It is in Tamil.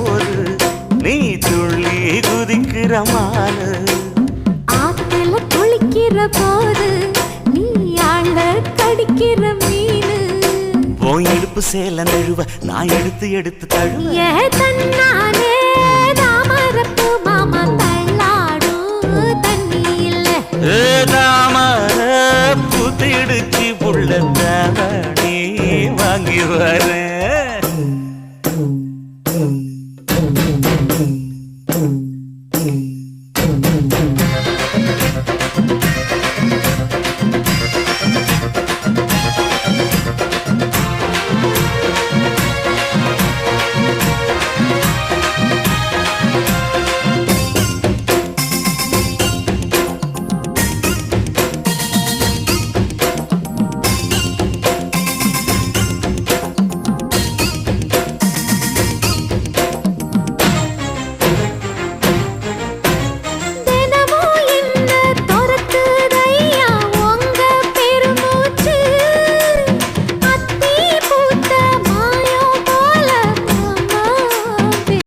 போது நீ துள்ளி குதிக்கிற மானு ஆத்துல குளிக்கிற போது நீ ஆள கடிக்கிற மீனு போய் எடுப்பு சேல நழுவ நான் எடுத்து எடுத்து தழுவ ஏ தன்னானே தாமரப்பு மாமா தள்ளாடும் தண்ணி இல்ல தாமர பூத்திடுச்சு புள்ள தாவணி வாங்கி வரேன்